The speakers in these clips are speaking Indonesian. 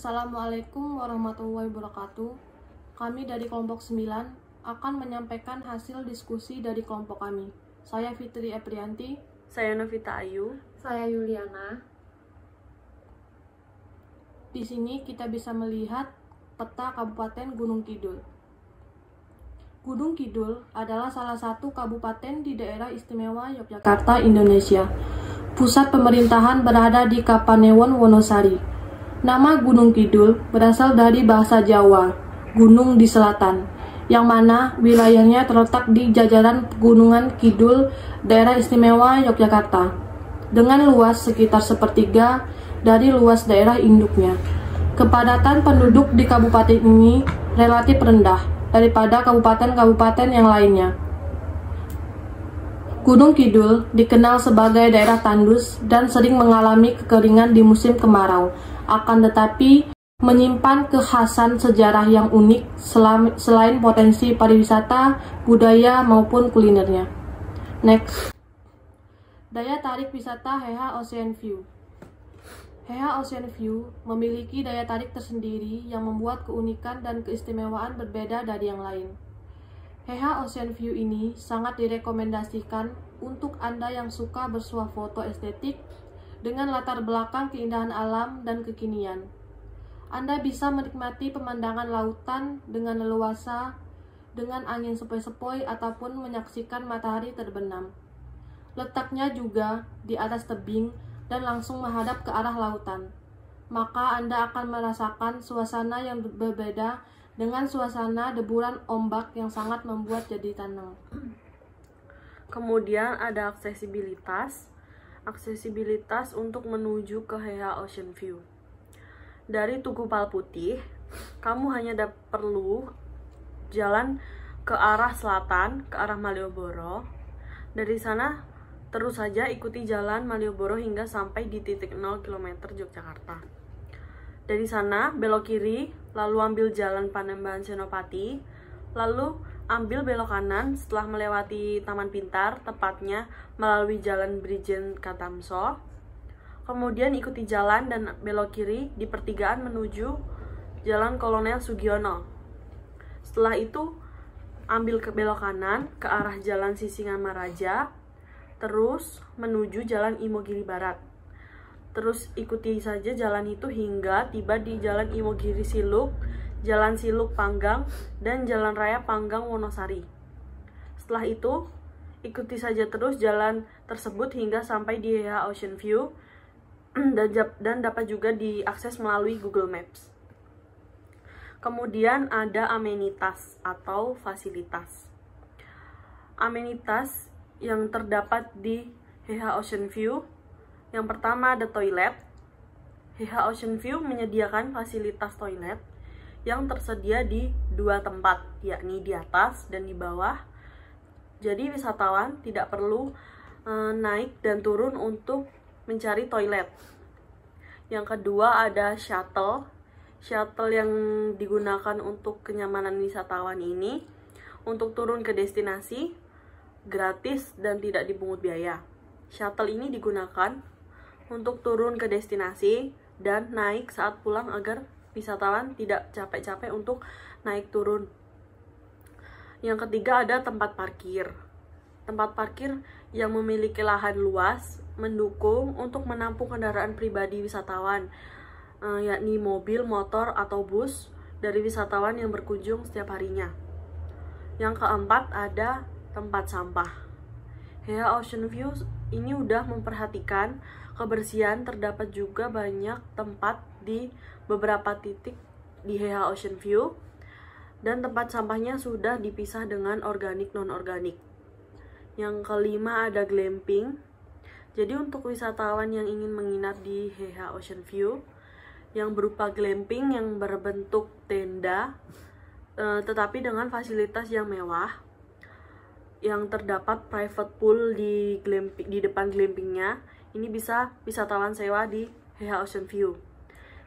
Assalamualaikum warahmatullahi wabarakatuh. Kami dari kelompok 9 akan menyampaikan hasil diskusi dari kelompok kami. Saya Fitri Eprianti. Saya Novita Ayu. Saya Yuliana. Di sini kita bisa melihat peta Kabupaten Gunung Kidul. Gunung Kidul adalah salah satu kabupaten di daerah istimewa Yogyakarta, Indonesia. Pusat pemerintahan berada di Kapanewon, Wonosari. Nama Gunung Kidul berasal dari bahasa Jawa, gunung di selatan, yang mana wilayahnya terletak di jajaran Pegunungan Kidul, daerah istimewa Yogyakarta, dengan luas sekitar sepertiga dari luas daerah induknya. Kepadatan penduduk di kabupaten ini relatif rendah daripada kabupaten-kabupaten yang lainnya. Gunung Kidul dikenal sebagai daerah tandus dan sering mengalami kekeringan di musim kemarau, akan tetapi menyimpan kekhasan sejarah yang unik selain potensi pariwisata, budaya, maupun kulinernya. Next. Daya tarik wisata HH Ocean View. HH Ocean View memiliki daya tarik tersendiri yang membuat keunikan dan keistimewaan berbeda dari yang lain. HH Ocean View ini sangat direkomendasikan untuk Anda yang suka bersuah foto estetik dengan latar belakang keindahan alam dan kekinian. Anda bisa menikmati pemandangan lautan dengan leluasa, dengan angin sepoi-sepoi ataupun menyaksikan matahari terbenam. Letaknya juga di atas tebing dan langsung menghadap ke arah lautan. Maka Anda akan merasakan suasana yang berbeda dengan suasana deburan ombak yang sangat membuat jadi tenang. Kemudian ada aksesibilitas. Aksesibilitas untuk menuju ke HH Ocean View. Dari Tugu Palputih, kamu hanya perlu jalan ke arah selatan, ke arah Malioboro. Dari sana, terus saja ikuti jalan Malioboro hingga sampai di titik 0 km Yogyakarta. Dari sana, belok kiri, lalu ambil jalan Panembahan Senopati, lalu ambil belok kanan setelah melewati Taman Pintar, tepatnya melalui Jalan Brigjen Katamso. Kemudian ikuti jalan dan belok kiri di pertigaan menuju Jalan Kolonel Sugiono. Setelah itu, ambil ke belok kanan ke arah Jalan Sisingamaraja, terus menuju Jalan Imogiri Barat. Terus ikuti saja jalan itu hingga tiba di Jalan Imogiri Siluk, Jalan Siluk Panggang, dan Jalan Raya Panggang Wonosari. Setelah itu, ikuti saja terus jalan tersebut hingga sampai di HH Ocean View dan dapat juga diakses melalui Google Maps. Kemudian ada amenitas atau fasilitas. Amenitas yang terdapat di HH Ocean View. Yang pertama ada toilet. HH Ocean View menyediakan fasilitas toilet yang tersedia di dua tempat, yakni di atas dan di bawah. Jadi wisatawan tidak perlu naik dan turun untuk mencari toilet. Yang kedua ada shuttle. Shuttle yang digunakan untuk kenyamanan wisatawan ini untuk turun ke destinasi gratis dan tidak dipungut biaya. Shuttle ini digunakan untuk turun ke destinasi dan naik saat pulang agar wisatawan tidak capek-capek untuk naik turun. Yang ketiga ada tempat parkir. Tempat parkir yang memiliki lahan luas mendukung untuk menampung kendaraan pribadi wisatawan, yakni mobil, motor, atau bus dari wisatawan yang berkunjung setiap harinya. Yang keempat ada tempat sampah. HH Ocean View ini udah memperhatikan kebersihan, terdapat juga banyak tempat di beberapa titik di HH Ocean View dan tempat sampahnya sudah dipisah dengan organik non-organik. Yang kelima ada glamping. Jadi untuk wisatawan yang ingin menginap di HH Ocean View yang berupa glamping yang berbentuk tenda tetapi dengan fasilitas yang mewah, yang terdapat private pool di depan glampingnya. Ini bisa wisatawan sewa di HH Ocean View.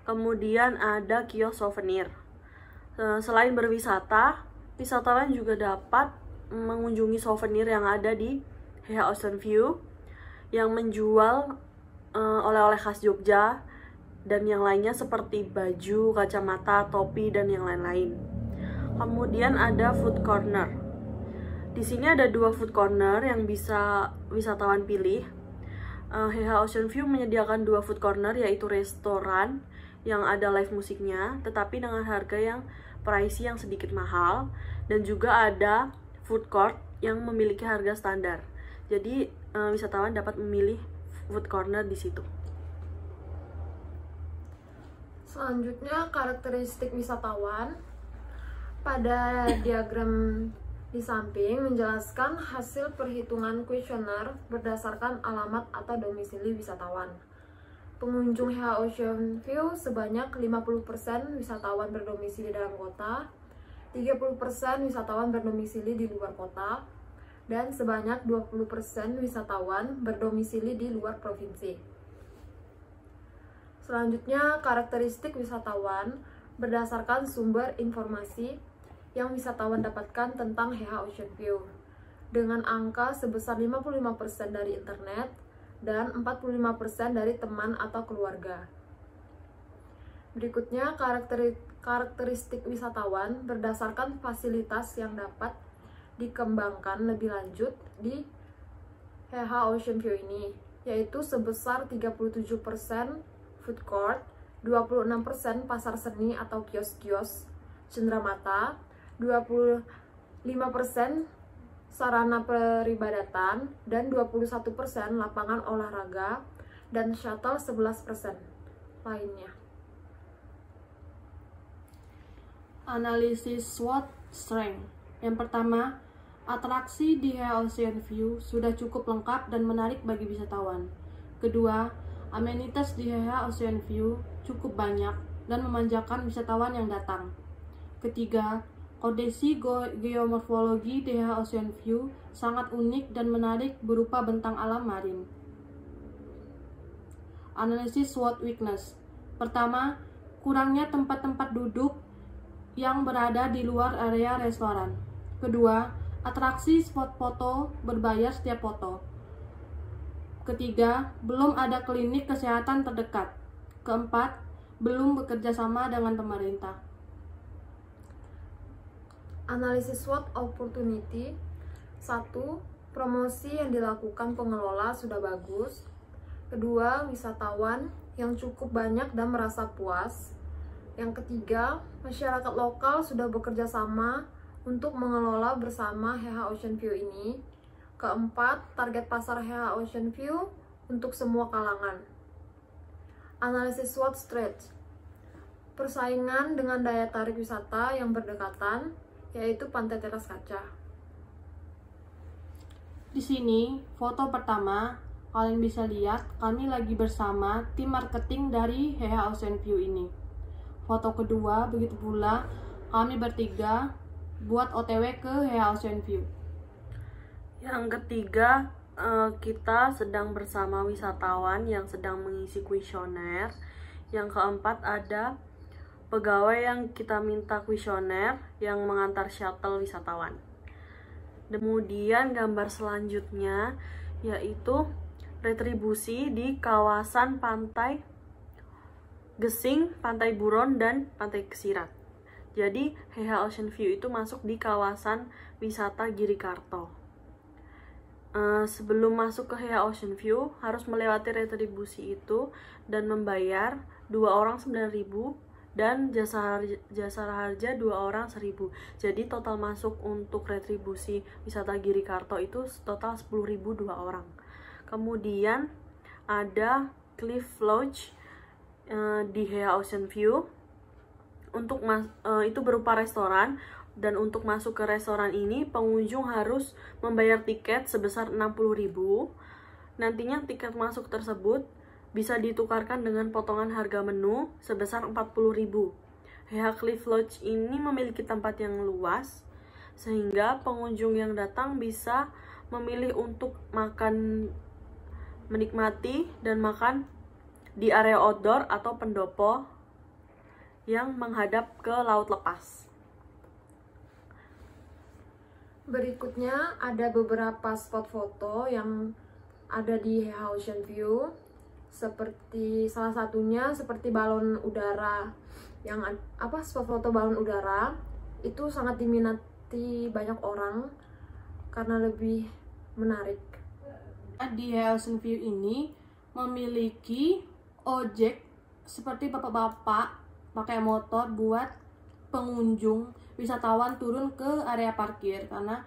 Kemudian ada kios souvenir. Selain berwisata, wisatawan juga dapat mengunjungi souvenir yang ada di HH Ocean View yang menjual oleh-oleh khas Jogja dan yang lainnya seperti baju, kacamata, topi, dan yang lain-lain. Kemudian ada food corner. Di sini ada 2 food corner yang bisa wisatawan pilih. HH Ocean View menyediakan 2 food corner, yaitu restoran yang ada live musiknya, tetapi dengan harga yang pricey yang sedikit mahal, dan juga ada food court yang memiliki harga standar. Jadi wisatawan dapat memilih food corner di situ. Selanjutnya, karakteristik wisatawan. Pada diagram di samping menjelaskan hasil perhitungan kuesioner berdasarkan alamat atau domisili wisatawan. Pengunjung HH Ocean View sebanyak 50% wisatawan berdomisili dalam kota, 30% wisatawan berdomisili di luar kota, dan sebanyak 20% wisatawan berdomisili di luar provinsi. Selanjutnya, karakteristik wisatawan berdasarkan sumber informasi yang wisatawan dapatkan tentang HH Ocean View, dengan angka sebesar 55% dari internet dan 45% dari teman atau keluarga. Berikutnya, karakteristik wisatawan berdasarkan fasilitas yang dapat dikembangkan lebih lanjut di HH Ocean View ini, yaitu sebesar 37% food court, 26% pasar seni atau kios-kios cenderamata, 25% sarana peribadatan, dan 21% lapangan olahraga, dan shuttle 11% lainnya. Analisis SWOT Strength. Yang pertama, atraksi di HH Ocean View sudah cukup lengkap dan menarik bagi wisatawan. Kedua, amenitas di HH Ocean View cukup banyak dan memanjakan wisatawan yang datang. Ketiga, kondisi geomorfologi di HH Ocean View sangat unik dan menarik berupa bentang alam marin. Analisis SWOT Weakness. Pertama, kurangnya tempat-tempat duduk yang berada di luar area restoran. Kedua, atraksi spot foto berbayar setiap foto. Ketiga, belum ada klinik kesehatan terdekat. Keempat, belum bekerja sama dengan pemerintah. Analisis SWOT Opportunity. 1. Promosi yang dilakukan pengelola sudah bagus. Kedua, wisatawan yang cukup banyak dan merasa puas. Yang ketiga, masyarakat lokal sudah bekerja sama untuk mengelola bersama HH Ocean View ini. Keempat, target pasar HH Ocean View untuk semua kalangan. Analisis SWOT Stretch. Persaingan dengan daya tarik wisata yang berdekatan, yaitu Pantai Teras Kaca. Di sini, foto pertama, kalian bisa lihat kami lagi bersama tim marketing dari HH Ocean View ini. Foto kedua, begitu pula kami bertiga buat OTW ke HH Ocean View. Yang ketiga, kita sedang bersama wisatawan yang sedang mengisi kuesioner. Yang keempat, ada pegawai yang kita minta kuesioner yang mengantar shuttle wisatawan. Kemudian gambar selanjutnya yaitu retribusi di kawasan Pantai Gesing, Pantai Buron, dan Pantai Kesirat. Jadi HH Ocean View itu masuk di kawasan wisata Girikarto. Sebelum masuk ke HH Ocean View harus melewati retribusi itu dan membayar 2 orang 9.000 dan jasa harja 2 orang 1.000. Jadi total masuk untuk retribusi wisata Girikarto itu total 10.000 2 orang. Kemudian ada Cliff Lodge di HH Ocean View. Itu berupa restoran. Dan untuk masuk ke restoran ini, pengunjung harus membayar tiket sebesar 60.000. Nantinya tiket masuk tersebut bisa ditukarkan dengan potongan harga menu sebesar 40.000. HH Cliff Lodge ini memiliki tempat yang luas, sehingga pengunjung yang datang bisa memilih untuk menikmati dan makan di area outdoor atau pendopo yang menghadap ke laut lepas. Berikutnya ada beberapa spot foto yang ada di HH Ocean View. seperti salah satunya seperti balon udara yang foto balon udara itu sangat diminati banyak orang karena lebih menarik. Di HH Ocean View ini memiliki ojek seperti bapak-bapak pakai motor buat pengunjung wisatawan turun ke area parkir, karena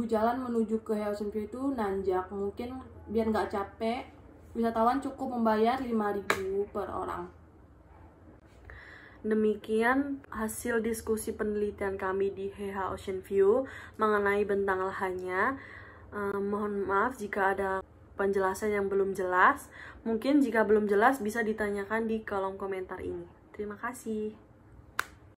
jalan menuju ke HH Ocean View itu nanjak. Mungkin biar nggak capek, wisatawan cukup membayar 5.000 per orang. Demikian hasil diskusi penelitian kami di HH Ocean View mengenai bentang lahannya. Mohon maaf jika ada penjelasan yang belum jelas. Mungkin jika belum jelas bisa ditanyakan di kolom komentar ini. Terima kasih.